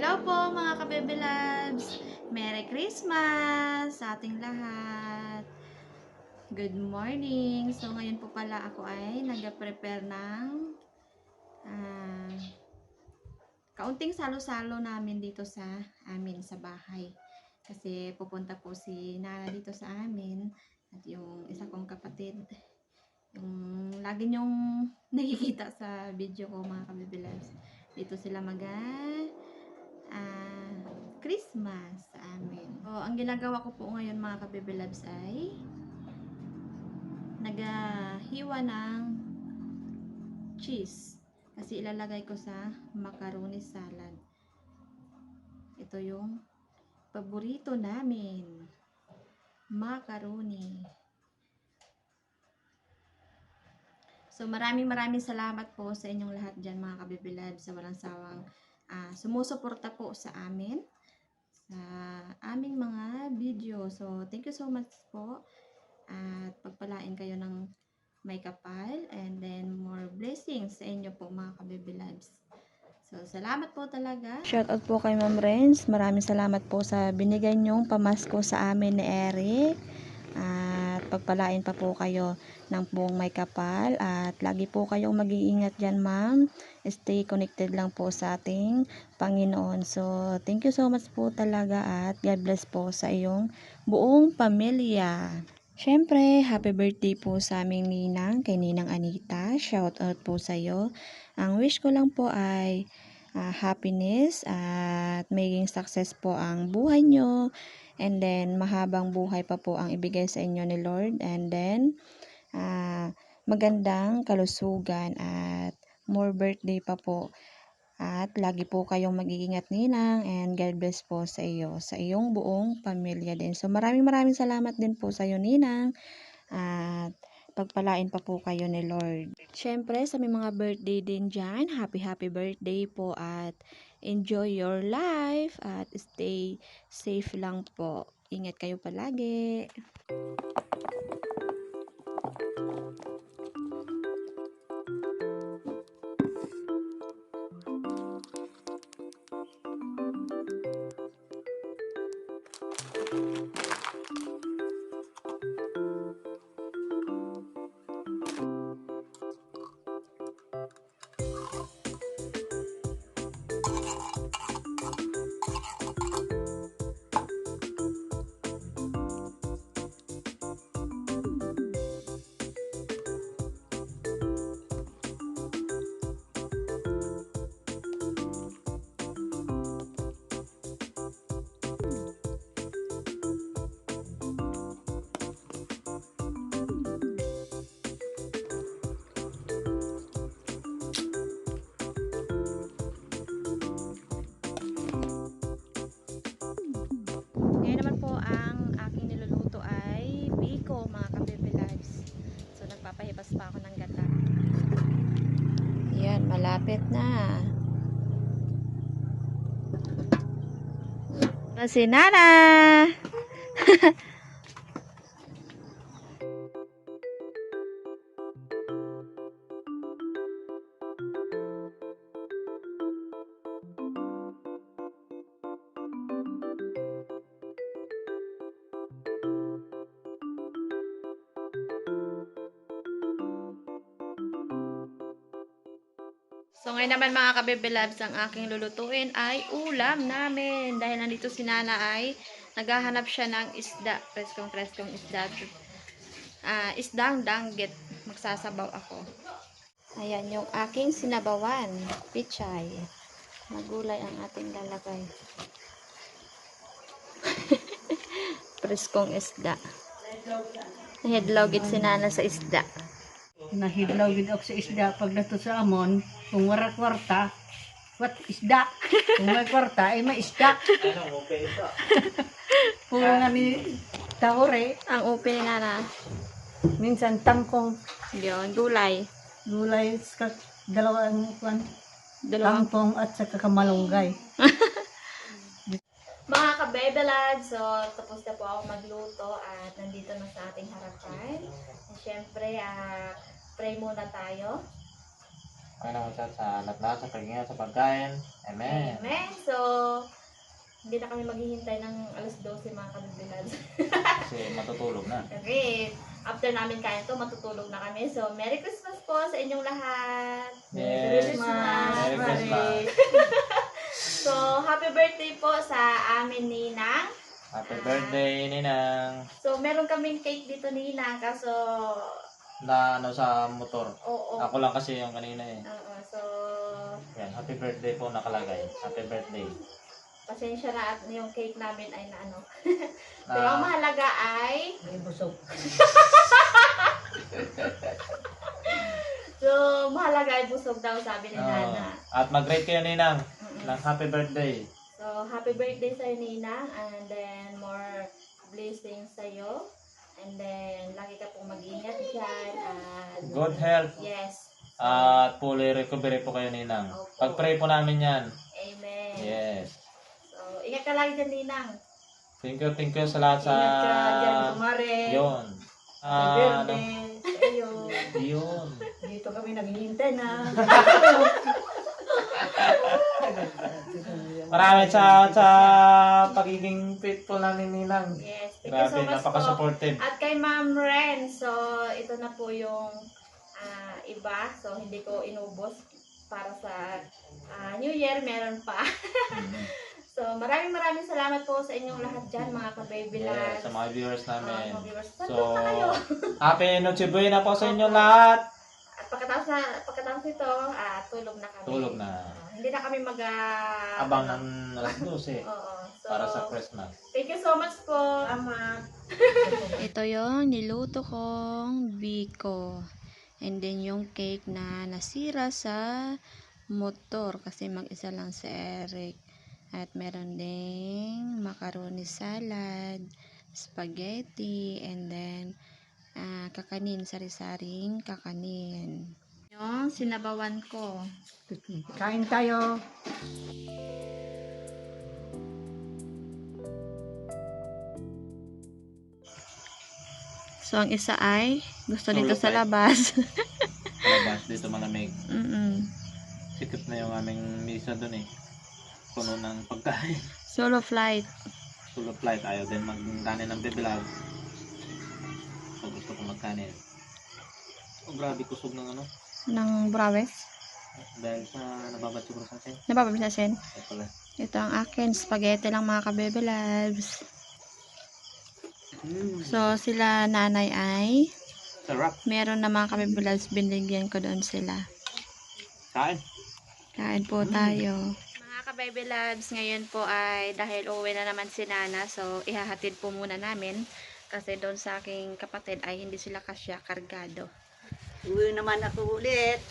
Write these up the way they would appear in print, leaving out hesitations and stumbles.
Hello po mga kabebe loves! Merry Christmas sa ating lahat! Good morning! So ngayon po pala ako ay nag-prepare ng kaunting salo-salo namin dito sa amin sa bahay. Kasi pupunta po si Nana dito sa amin at yung isa kong kapatid. Yung lagi nyong nakikita sa video ko mga kabebe loves. Dito sila Christmas sa amin. So, ang ginagawa ko po ngayon mga kabebe loves ay naghiwa ng cheese. Kasi ilalagay ko sa macaroni salad. Ito yung paborito namin. Macaroni. So, maraming salamat po sa inyong lahat dyan mga kabebe loves sa walang sawang sumusuporta po sa amin. Sa aming mga video. So, thank you so much po. At pagpalain kayo ng may kapal and then more blessings sa inyo po mga kabebe loves. So, salamat po talaga. Shout out po kay Ma'am Renz. Maraming salamat po sa binigay niyong pamasko sa amin ni Eric. At pagpalain pa po kayo ng buong may kapal. At lagi po kayong mag-iingat dyan, ma'am. Stay connected lang po sa ating Panginoon. So, thank you so much po talaga at God bless po sa iyong buong pamilya. Syempre, happy birthday po sa aming ninang, kay Ninang Anita. Shout out po sa iyo. Ang wish ko lang po ay happiness at maging success po ang buhay nyo. And then, mahabang buhay pa po ang ibigay sa inyo ni Lord. And then, magandang kalusugan at more birthday pa po. At lagi po kayong mag-iingat ninang and God bless po sa iyo, sa iyong buong pamilya din. So maraming salamat din po sa iyo ninang at pagpalain pa po kayo ni Lord. Syempre sa may mga birthday din dyan, happy birthday po at enjoy your life at stay safe lang po. Ingat kayo palagi. Ngayon naman po ang aking niluluto ay biko mga kabebe lives. So nagpapahipas pa ako ng gata. Yan, malapit na. Si Nana! So ngayon naman mga kabebe loves, ang aking lulutuin ay ulam namin. Dahil nandito si Nana ay naghahanap siya ng isda. Preskong isda. Isdang danggit. Magsasabaw ako. Ayan yung aking sinabawan. Pichay. Magulay ang ating lalagay. Preskong isda. Nahidlogit si Nana sa isda. Nahidlaw gid ako sa isda pag nato sa amon, kung wala kwarta, what isda? Kung may kwarta ay may isda. Puro nga ni taore, Ang upi ni Nana. minsan tangkong, Yun, gulay. gulay sa dalawang kwan, Dalawang. tangkong at saka kamalunggay. Mga kabebe lads, so tapos na po ako magluto at nandito na sa ating harapan. Siyempre, pray muna tayo. Panginoon sa lahat sa pag-ingat sa pagkain. Amen. Amen. So, kami maghihintay ng alas 12 mga kabibilad. Kasi matutulog na. Okay, after namin kain to, matutulog na kami. So, Merry Christmas po sa inyong lahat. Yes. Christmas. Merry Christmas. So, happy birthday po sa amin Ninang. Happy birthday, Ninang. So, meron kaming cake dito Ninang, kaso, Na ano sa motor. oo. Ako lang kasi yung kanina eh. Oo, so, Yan, happy birthday po nakalagay. Happy birthday. pasensya na at yung cake namin ay na ano. Na, Pero ang mahalaga ay, May busog. so, mahalaga ay busog daw sabi ni Nana. at mag-rate kayo, Ninang, Mm-mm. ng happy birthday. So, happy birthday sa'yo, Ninang. And then, more blessings sa'yo. And then, lagi ka pong mag-ingat dyan. At, Good health. yes. At fully recovery po kayo, Ninang. Opo. Pag-pray po namin yan. Amen. Yes. So, ingat ka lagi dyan, Ninang. Thank you sa lahat sa... Ingat ka dyan, kumare. Yun. Happy Ano, birthday sa iyo. yun. Dito kami naghihintay na. Maraming sa pagiging faithful namin, Ninang. Yes. Thank you so Grabe, much po. napaka-supportive. At kay Ma'am Ren. So, ito na po yung iba. So, hindi ko inubos para sa New Year. Meron pa. So, maraming salamat po sa inyong lahat dyan, mga ka-baby Yes, lads. sa mga viewers namin. Mga viewers. So, Nandun na kayo. happy Noche Buena po sa inyo lahat. At pagkatapos nito, tulog na kami. Tulog na. Hindi na kami Abang ng alas 12 Oo. So, para sa Christmas. thank you so much po. Salamat. Ito yung niluto kong biko. And then yung cake na nasira sa motor kasi mag-isa lang si Eric. At meron ding macaroni salad, spaghetti, and then kakanin, sari-saring kakanin. Yung sinabawan ko. Kain tayo. So, ang isa ay gusto Solo dito sa flight. labas. Labas dito malamig. Mm-mm. Sikip na yung aming misa doon eh. Puno ng pagkain. Solo flight. Full of light. Ayaw din magkanin ng bibilag. So gusto ko magkanin. Oh, grabe kusog ng ano. Ng Brawes. Dahil sa nababad siguro sa akin. Napapabisasin. Kaya pala. Ito ang akin. Spaghetti lang mga kabebe loves. So, sila nanay ay Sarap. meron na mga kabebe loves. Binigyan ko doon sila. Kain. Kain po tayo. Mga kabebe loves, ngayon po ay dahil uwi na naman si Nana. So, ihahatid po muna namin. Kasi doon sa aking kapatid ay hindi sila kasya kargado. Uwi naman ako ulit.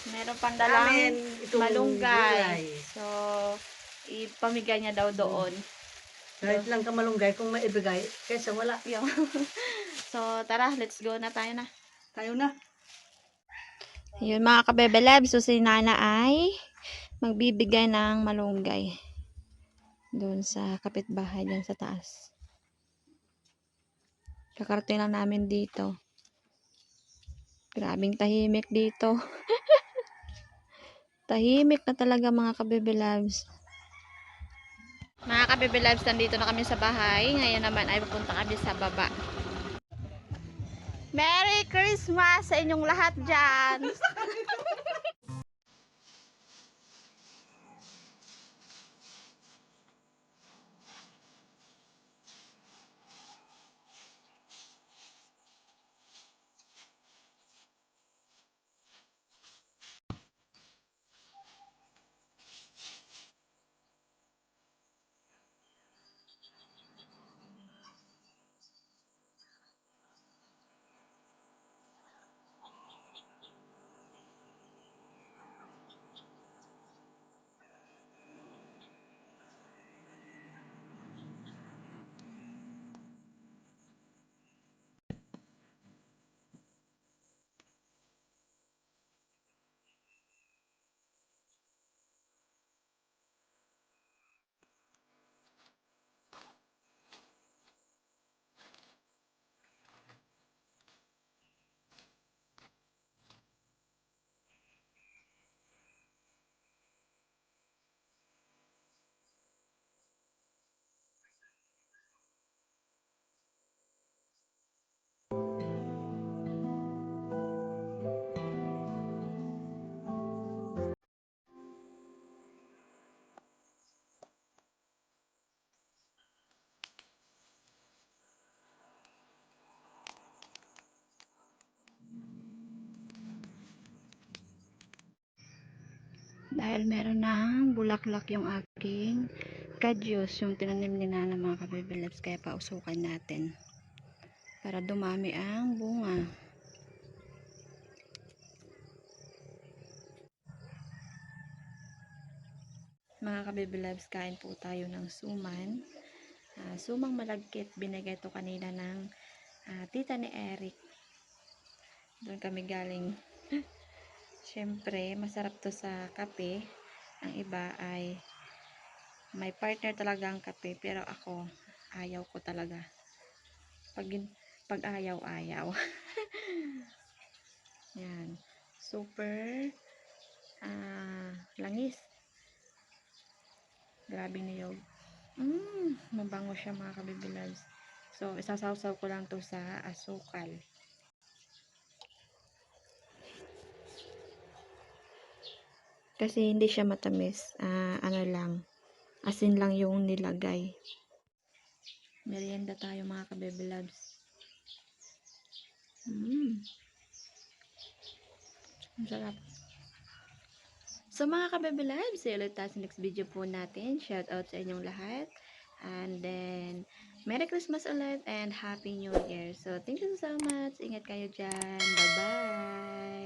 Meron pang dalang Amin, itong malunggay. gulay. So, ipamigay niya daw doon. Kahit lang kamalunggay kung maibigay, kaysa wala. Yung so, tara, let's go na tayo na. Tayo na. Yun mga kabebe labs, so si Nana ay magbibigay ng malunggay doon sa kapitbahay dyan sa taas. Kakarating lang namin dito. Grabing tahimik dito. Tahimik na talaga mga kabebe loves. Mga kabebe loves, nandito na kami sa bahay. Ngayon naman ay pupunta kami sa baba. Merry Christmas sa inyong lahat dyan! Dahil meron ng bulaklak yung aking kadyos, yung tinanim ni Nana mga kabibilabs, kaya pausukan natin para dumami ang bunga. Mga kabibilabs, kain po tayo ng suman. Sumang malagkit, binigay to kanina ng tita ni Eric. Doon kami galing. Siyempre, masarap to sa kape. Ang iba ay may partner talaga ang kape, pero ako, ayaw ko talaga. Pag ayaw, ayaw. Yan. Super langis. Grabe niyog. Mabango siya mga kabibilabs. So, isasawsaw ko lang to sa asukal. Kasi hindi siya matamis. Ano lang. Asin lang yung nilagay. Merienda tayo mga kabibilabs. Ang sarap. So mga kabibilabs, see you ulit tayo sa next video po natin. Shout out sa inyong lahat. And then, Merry Christmas ulit and Happy New Year. So, thank you so much. Ingat kayo dyan. Bye-bye.